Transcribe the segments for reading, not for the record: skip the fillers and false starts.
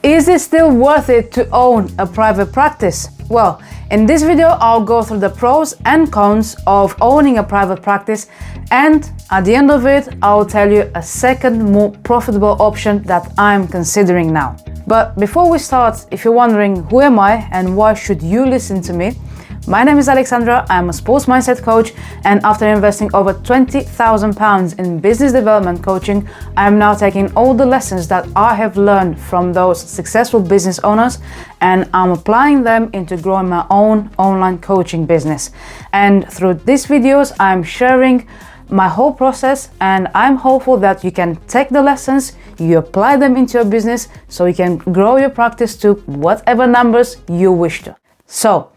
Is it still worth it to own a private practice? Well, in this video, I'll go through the pros and cons of owning a private practice, and at the end of it, I'll tell you a second more profitable option that I'm considering now. But before we start, if you're wondering who am I and why should you listen to me, my name is Alexandra, I'm a sports mindset coach, and after investing over £20,000 in business development coaching, I am now taking all the lessons that I have learned from those successful business owners and I'm applying them into growing my own online coaching business. And through these videos, I'm sharing my whole process, and I'm hopeful that you can take the lessons, you apply them into your business so you can grow your practice to whatever numbers you wish to. So,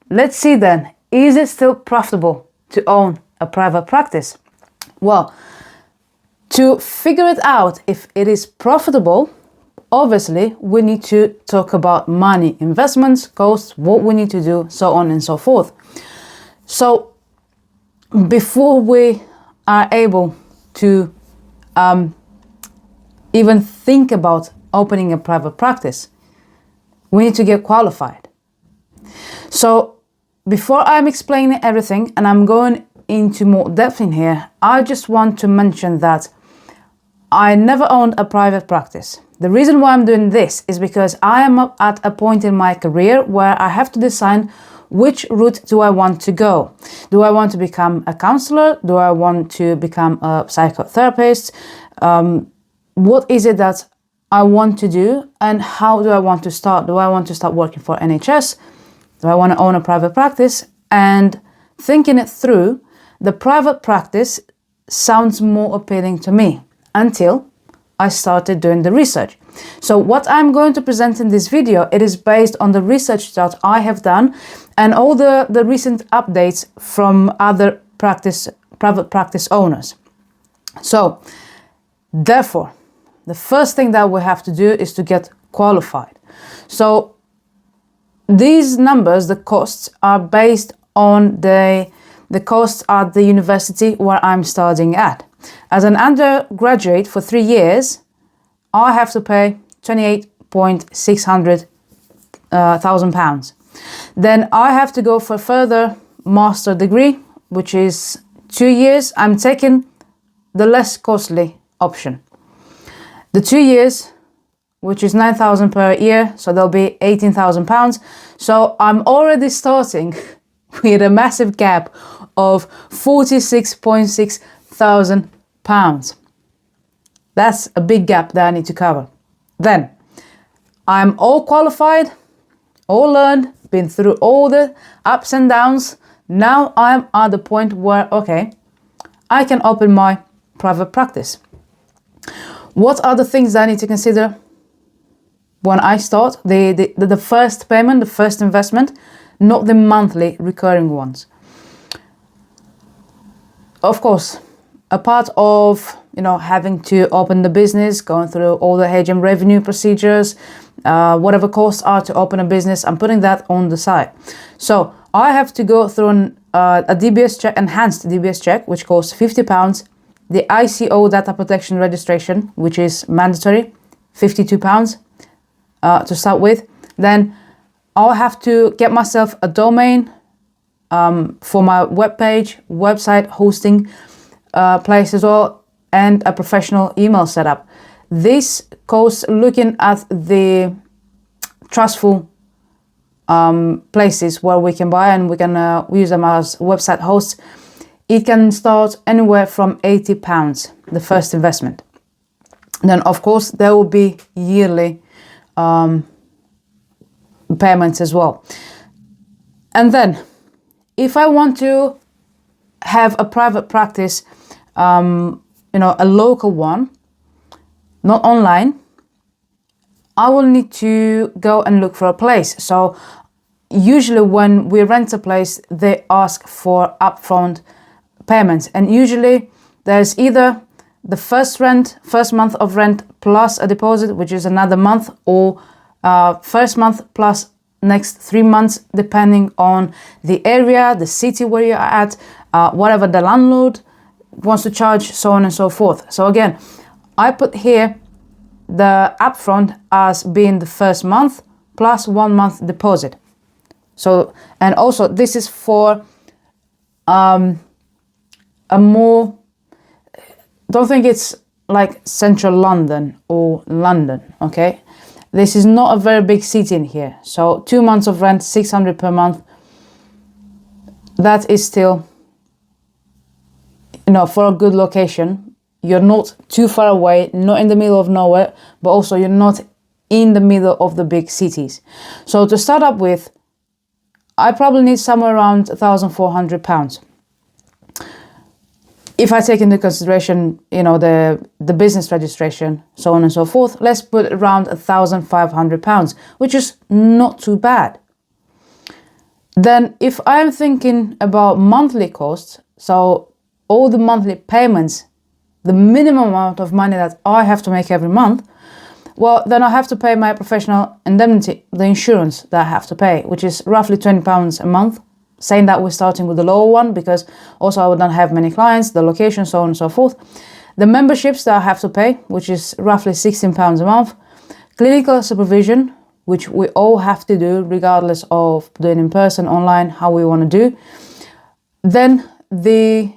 let's see then, is it still profitable to own a private practice? Well, to figure it out if it is profitable, obviously we need to talk about money, investments, costs, what we need to do, so on and so forth. So before we are able to even think about opening a private practice, we need to get qualified. So before I'm explaining everything and I'm going into more depth in here, I just want to mention that I never owned a private practice. The reason why I'm doing this is because I am at a point in my career where I have to decide which route do I want to go. Do I want to become a counselor? Do I want to become a psychotherapist? What is it that I want to do and how do I want to start? Do I want to start working for NHS? Do I want to own a private practice? And thinking it through, the private practice sounds more appealing to me until I started doing the research. So what I'm going to present in this video, it is based on the research that I have done and all the recent updates from other private practice owners. So therefore, the first thing that we have to do is to get qualified. So these numbers, the costs, are based on the costs at the university where I'm studying at. As an undergraduate for 3 years, I have to pay £28,600 thousand pounds. Then I have to go for further master degree, which is 2 years. I'm taking the less costly option. The 2 years, which is 9,000 per year, so there'll be £18,000. So I'm already starting with a massive gap of £46,600. That's a big gap that I need to cover. Then I'm all qualified, all learned, been through all the ups and downs. Now I'm at the point where, okay, I can open my private practice. What are the things that I need to consider when I start? The first payment, the first investment, not the monthly recurring ones. Of course, a part of having to open the business, going through all the HM revenue procedures, whatever costs are to open a business, I'm putting that on the side. So I have to go through a DBS check, enhanced DBS check, which costs £50. The ICO data protection registration, which is mandatory, £52 to start with. Then I'll have to get myself a domain for my website hosting place as well, and a professional email setup. This costs, looking at the trustful places where we can buy and we can use them as website hosts. It can start anywhere from £80, the first investment. Then of course there will be yearly payments as well. And then if I want to have a private practice, a local one, not online, I will need to go and look for a place. So usually when we rent a place, they ask for upfront payments, and usually there's either the first month of rent plus a deposit, which is another month, or first month plus next 3 months, depending on the area, the city where you're at, whatever the landlord wants to charge, so on and so forth. So again, I put here the upfront as being the first month plus 1 month deposit. So, and also this is for a more, don't think it's like central London or London, okay? This is not a very big city in here. So 2 months of rent, 600 per month. That is still, you know, for a good location. You're not too far away, not in the middle of nowhere, but also you're not in the middle of the big cities. So to start up with, I probably need somewhere around £1,400. If I take into consideration, you know, the business registration, so on and so forth, let's put around £1,500, which is not too bad. Then if I'm thinking about monthly costs, so all the monthly payments, the minimum amount of money that I have to make every month, well, then I have to pay my professional indemnity, the insurance that I have to pay, which is roughly £20 a month. Saying that we're starting with the lower one because also I would not have many clients, the location, so on and so forth. The memberships that I have to pay, which is roughly £16 a month. Clinical supervision, which we all have to do regardless of doing in person, online, how we want to do. Then the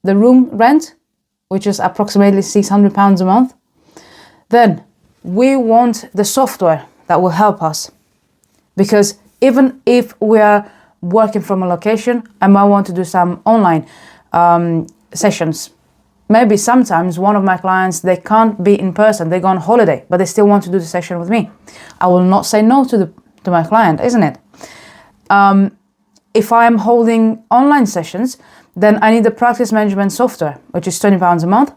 room rent, which is approximately £600 a month. Then we want the software that will help us, because even if we are working from a location, I might want to do some online sessions. Maybe sometimes one of my clients, they can't be in person, they go on holiday, but they still want to do the session with me. I will not say no to my client, isn't it? If I'm holding online sessions, then I need the practice management software, which is £20 a month.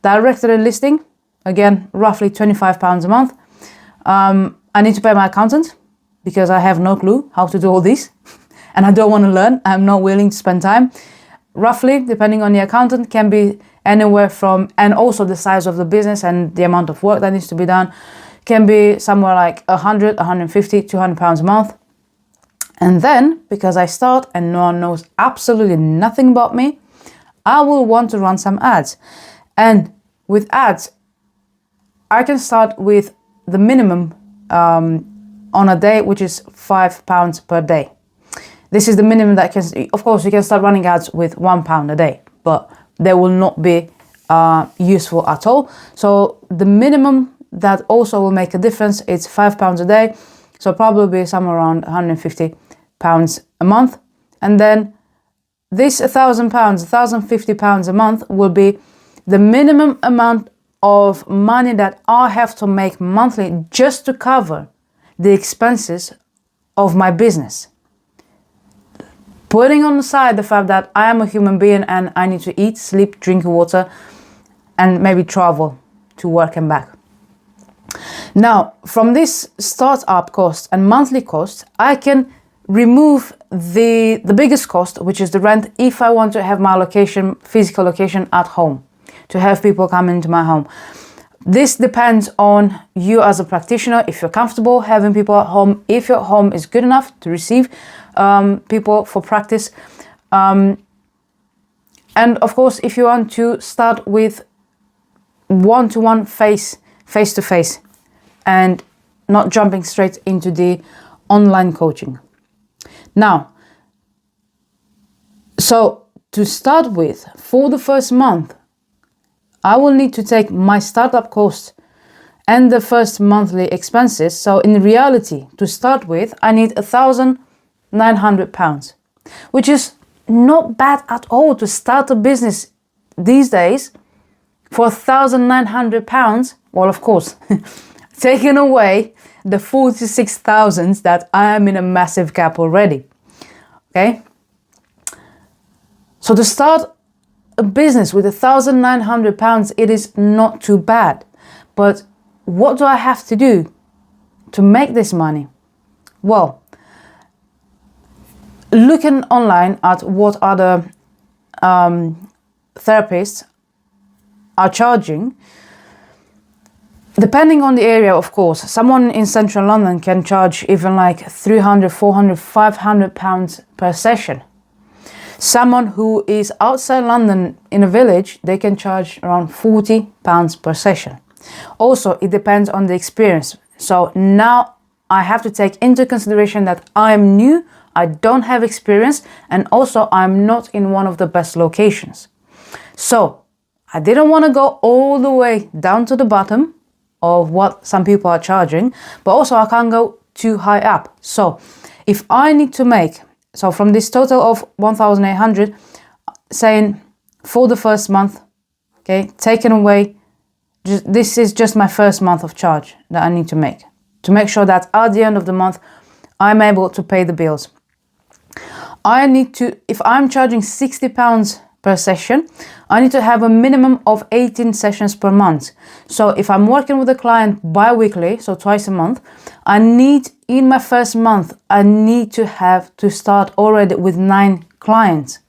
Directory listing, again, roughly £25 a month. I need to pay my accountant because I have no clue how to do all this. And I don't want to learn. I'm not willing to spend time. Roughly, depending on the accountant, can be anywhere from, and also the size of the business and the amount of work that needs to be done, can be somewhere like 100, 150, £200 a month. And then, because I start and no one knows absolutely nothing about me, I will want to run some ads. And with ads, I can start with the minimum on a day, which is £5 per day. This is the minimum that can, of course, you can start running ads with £1 a day, but they will not be useful at all. So the minimum that also will make a difference, it's £5 a day. So probably be somewhere around £150 a month. And then this £1,000, £1,050 a month will be the minimum amount of money that I have to make monthly just to cover the expenses of my business. Putting on the side the fact that I am a human being and I need to eat, sleep, drink water, and maybe travel to work and back. Now, from this startup cost and monthly cost, I can remove the biggest cost, which is the rent, if I want to have my location, physical location at home, to have people come into my home. This depends on you as a practitioner, if you're comfortable having people at home, if your home is good enough to receive people for practice. And of course, if you want to start with one-to-one, face-to-face, and not jumping straight into the online coaching. Now, so to start with, for the first month, I will need to take my startup cost and the first monthly expenses. So in reality, to start with, I need £1,900, which is not bad at all to start a business these days for £1,900. Well, of course, taking away the 46,000 that I am in a massive gap already. Okay. So to start a business with £1,900, it is not too bad. But what do I have to do to make this money? Well, looking online at what other therapists are charging, depending on the area, of course, someone in central London can charge even like £300, £400, £500 per session. Someone who is outside London in a village, they can charge around £40 per session. Also, it depends on the experience. So now I have to take into consideration that I'm new, I don't have experience, and also I'm not in one of the best locations. So I didn't want to go all the way down to the bottom of what some people are charging, but also I can't go too high up. So if I need to make, so from this total of 1,800, saying for the first month, okay, taken away, this is just my first month of charge that I need to make sure that at the end of the month, I'm able to pay the bills. I need to, if I'm charging £60 per session, I need to have a minimum of 18 sessions per month. So if I'm working with a client bi-weekly, so twice a month, I need, in my first month, I need to have to start already with 9 clients.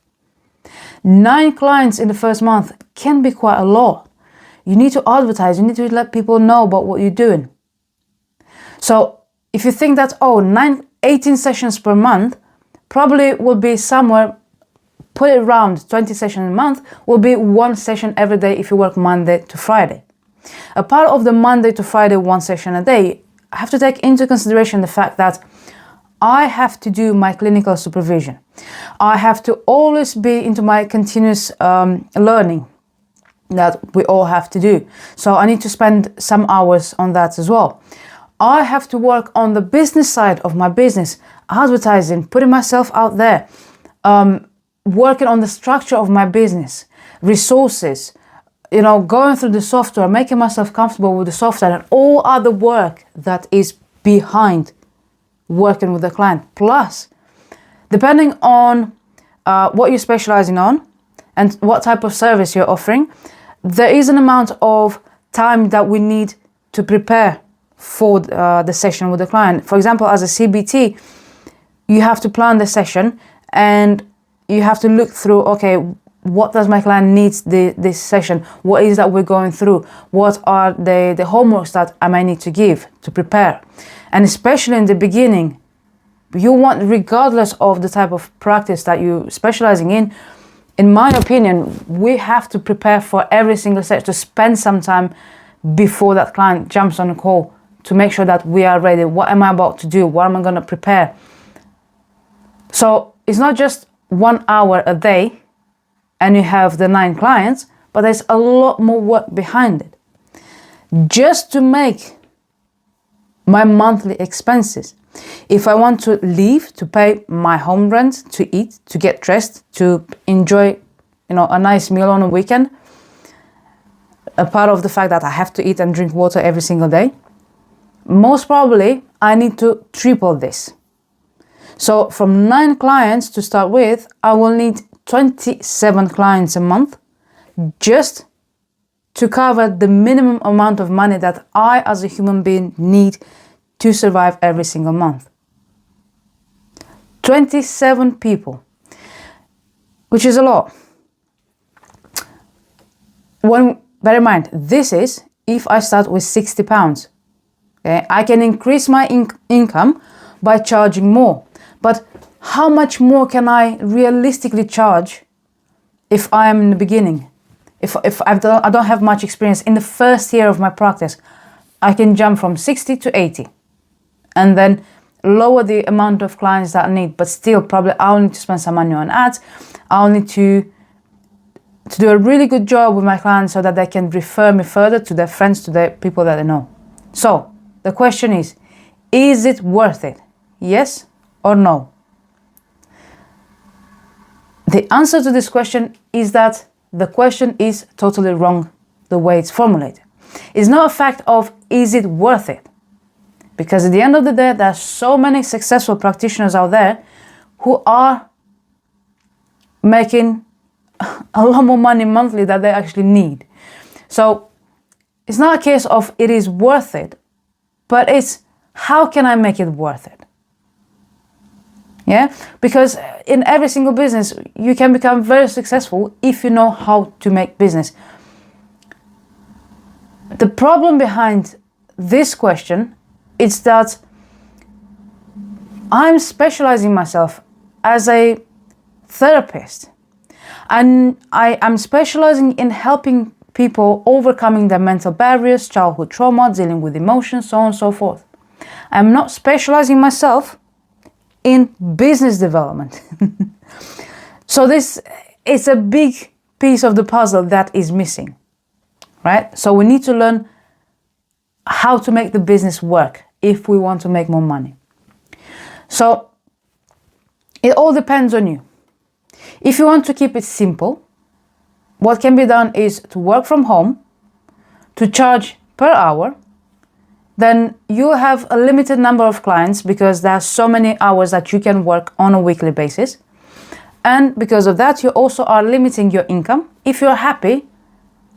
9 clients in the first month can be quite a lot. You need to advertise, you need to let people know about what you're doing. So if you think that, 18 sessions per month, probably will be somewhere, put it around 20 sessions a month, will be 1 session every day if you work Monday to Friday. A part of the Monday to Friday 1 session a day, I have to take into consideration the fact that I have to do my clinical supervision. I have to always be into my continuous learning that we all have to do. So I need to spend some hours on that as well. I have to work on the business side of my business, advertising, putting myself out there, working on the structure of my business, resources, going through the software, making myself comfortable with the software and all other work that is behind working with the client. Plus, depending on what you're specializing on and what type of service you're offering, there is an amount of time that we need to prepare for the session with the client. For example, as a CBT, you have to plan the session and you have to look through, okay, what does my client needs this session? What is that we're going through? What are the homeworks that I might need to give to prepare? And especially in the beginning, you want, regardless of the type of practice that you're specializing in my opinion, we have to prepare for every single session, to spend some time before that client jumps on a call to make sure that we are ready. What am I about to do? What am I going to prepare? So it's not just 1 hour a day and you have the 9 clients, but there's a lot more work behind it. Just to make my monthly expenses. If I want to leave to pay my home rent, to eat, to get dressed, to enjoy, a nice meal on a weekend, a part of the fact that I have to eat and drink water every single day, most probably I need to triple this. So from 9 clients to start with, I will need 27 clients a month just to cover the minimum amount of money that I as a human being need to survive every single month. 27 people, which is a lot. Bear in mind, this is if I start with £60. Okay? I can increase my income by charging more. But how much more can I realistically charge if I am in the beginning? If I don't have much experience in the first year of my practice, I can jump from 60 to 80 and then lower the amount of clients that I need, but still probably I'll need to spend some money on ads. I'll need to do a really good job with my clients so that they can refer me further to their friends, to their people that they know. So the question is it worth it? Yes or no? The answer to this question is that the question is totally wrong the way it's formulated. It's not a fact of is it worth it? Because at the end of the day, there are so many successful practitioners out there who are making a lot more money monthly than they actually need. So it's not a case of it is worth it, but it's how can I make it worth it? Yeah, because in every single business, you can become very successful if you know how to make business. The problem behind this question is that I'm specializing myself as a therapist, and I am specializing in helping people overcoming their mental barriers, childhood trauma, dealing with emotions, so on and so forth. I'm not specializing myself in business development. So this is a big piece of the puzzle that is missing, right? So we need to learn how to make the business work if we want to make more money. So it all depends on you. If you want to keep it simple, what can be done is to work from home, to charge per hour. Then you have a limited number of clients because there are so many hours that you can work on a weekly basis. And because of that, you also are limiting your income. If you're happy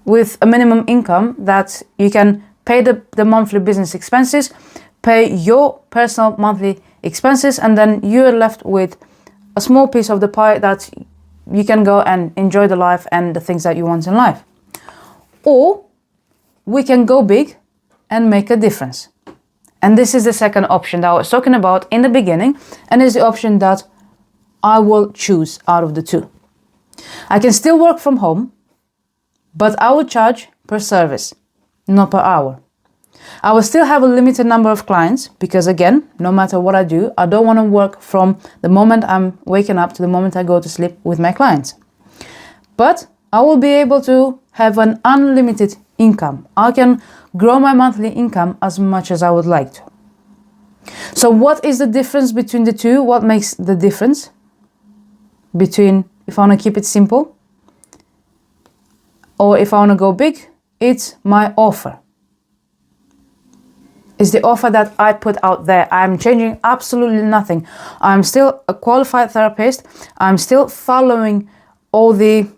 with a minimum income that you can pay the monthly business expenses, pay your personal monthly expenses, and then you're left with a small piece of the pie that you can go and enjoy the life and the things that you want in life. Or we can go big and make a difference. And this is the second option that I was talking about in the beginning, and is the option that I will choose out of the two. I can still work from home, but I will charge per service, not per hour. I will still have a limited number of clients because, again, no matter what I do, I don't want to work from the moment I'm waking up to the moment I go to sleep with my clients. But I will be able to have an unlimited income. I can grow my monthly income as much as I would like to. So what is the difference between the two? What makes the difference between if I want to keep it simple or if I want to go big? It's my offer. It's the offer that I put out there. I'm changing absolutely nothing. I'm still a qualified therapist. I'm still following all the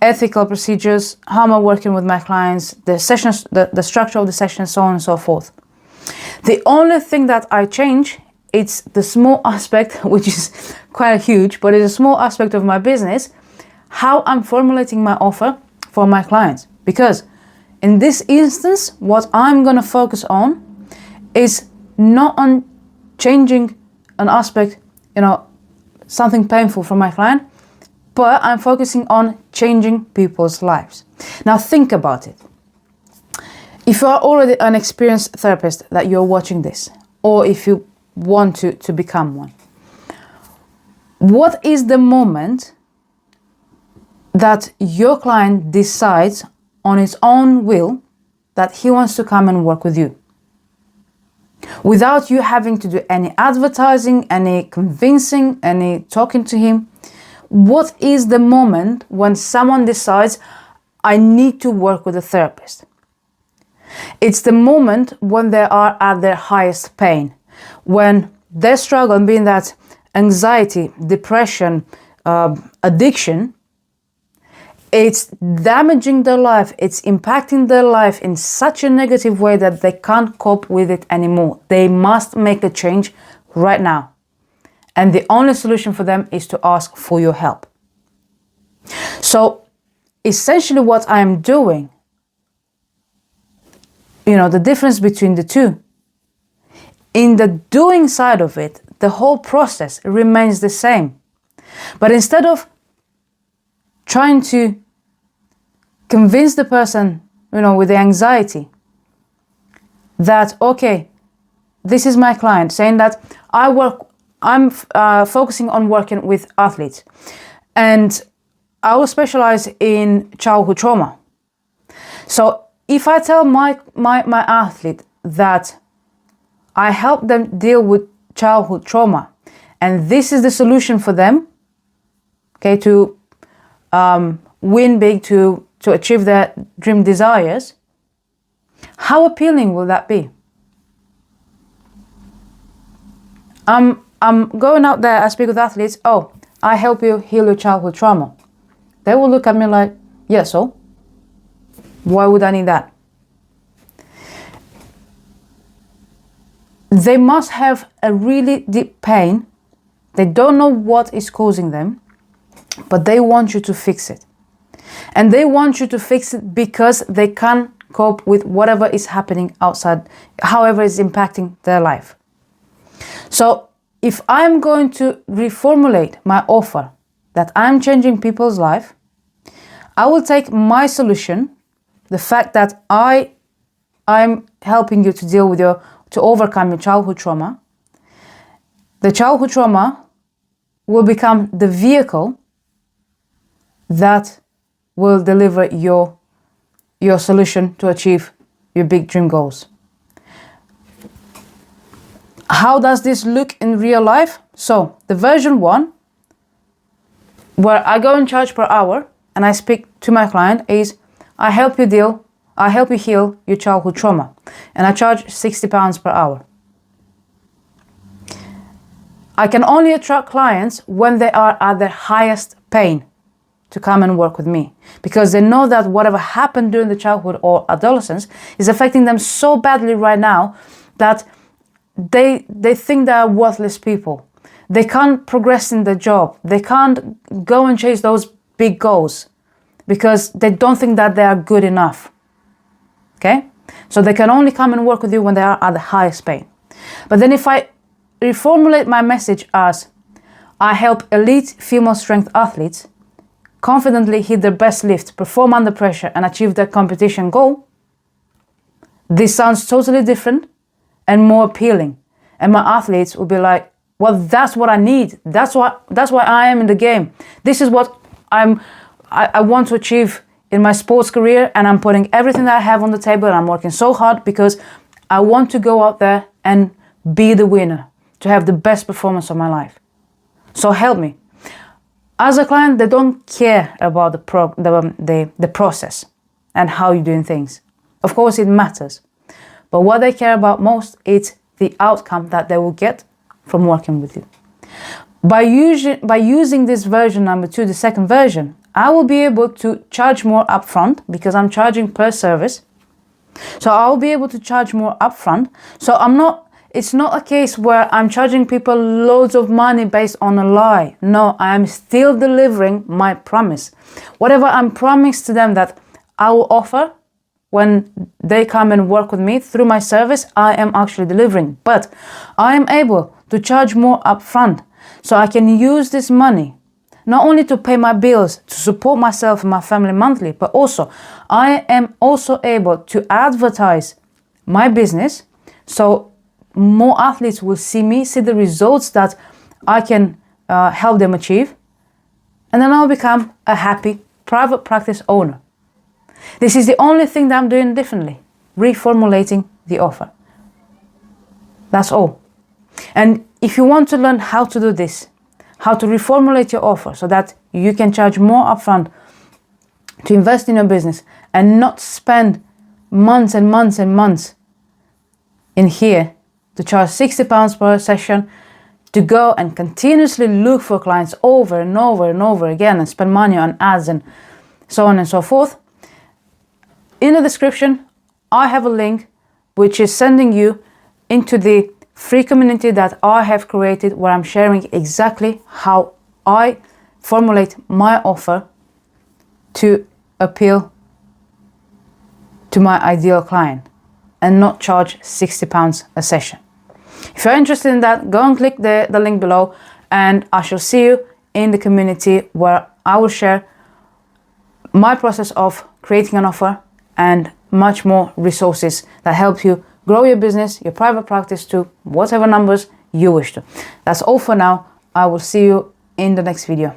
ethical procedures, how am I working with my clients, the sessions, the structure of the session, so on and so forth. The only thing that I change, it's the small aspect, which is quite huge, but it's a small aspect of my business, how I'm formulating my offer for my clients. Because in this instance, what I'm going to focus on is not on changing an aspect, something painful for my client, but I'm focusing on changing people's lives. Now think about it. If you are already an experienced therapist that you're watching this, or if you want to become one, what is the moment that your client decides on his own will that he wants to come and work with you? Without you having to do any advertising, any convincing, any talking to him. What is the moment when someone decides, I need to work with a therapist? It's the moment when they are at their highest pain, when their struggle, being that anxiety, depression, addiction, it's damaging their life, it's impacting their life in such a negative way that they can't cope with it anymore. They must make a change right now. And the only solution for them is to ask for your help. So essentially what I am doing, the difference between the two, in the doing side of it, the whole process remains the same. But instead of trying to convince the person, with the anxiety that, okay, this is my client, saying that I'm focusing on working with athletes, and I will specialize in childhood trauma. So if I tell my athlete that I help them deal with childhood trauma, and this is the solution for them, okay, to win big, to achieve their dream desires, how appealing will that be? I'm going out there, I speak with athletes, I help you heal your childhood trauma. They will look at me like, yeah, so? Why would I need that? They must have a really deep pain. They don't know what is causing them, but they want you to fix it. And they want you to fix it because they can't cope with whatever is happening outside, however it's impacting their life. So if I'm going to reformulate my offer that I'm changing people's life, I will take my solution, the fact that I'm helping you to deal with to overcome your childhood trauma. The childhood trauma will become the vehicle that will deliver your solution to achieve your big dream goals. How does this look in real life? So the version 1, where I go and charge per hour and I speak to my client, is I help you heal your childhood trauma, and I charge £60 per hour. I can only attract clients when they are at their highest pain to come and work with me, because they know that whatever happened during the childhood or adolescence is affecting them so badly right now that they think they are worthless people. They can't progress in their job. They can't go and chase those big goals because they don't think that they are good enough. Okay? So they can only come and work with you when they are at the highest pain. But then if I reformulate my message as I help elite female strength athletes confidently hit their best lift, perform under pressure, and achieve their competition goal, this sounds totally different and more appealing. And my athletes will be like, well, that's what I need. That's why I am in the game. This is what I want to achieve in my sports career, and I'm putting everything that I have on the table, and I'm working so hard because I want to go out there and be the winner, to have the best performance of my life. So help me. As a client, they don't care about the process and how you're doing things. Of course, it matters. But what they care about most is the outcome that they will get from working with you. By using this version number 2, the second version, I will be able to charge more upfront because I'm charging per service. So I'll be able to charge more upfront. So it's not a case where I'm charging people loads of money based on a lie. No, I am still delivering my promise. Whatever I'm promised to them that I will offer when they come and work with me through my service, I am actually delivering. But I am able to charge more upfront, so I can use this money not only to pay my bills, to support myself and my family monthly, but also I am also able to advertise my business, so more athletes will see me, see the results that I can help them achieve, and then I'll become a happy private practice owner. This is the only thing that I'm doing differently, reformulating the offer. That's all. And if you want to learn how to do this, how to reformulate your offer so that you can charge more upfront to invest in your business and not spend months and months and months in here to charge £60 per session, to go and continuously look for clients over and over and over again and spend money on ads and so on and so forth. In the description, I have a link which is sending you into the free community that I have created, where I'm sharing exactly how I formulate my offer to appeal to my ideal client and not charge £60 a session. If you're interested in that, go and click the link below, and I shall see you in the community where I will share my process of creating an offer and much more resources that help you grow your business, your private practice to whatever numbers you wish to. That's all for now. I will see you in the next video.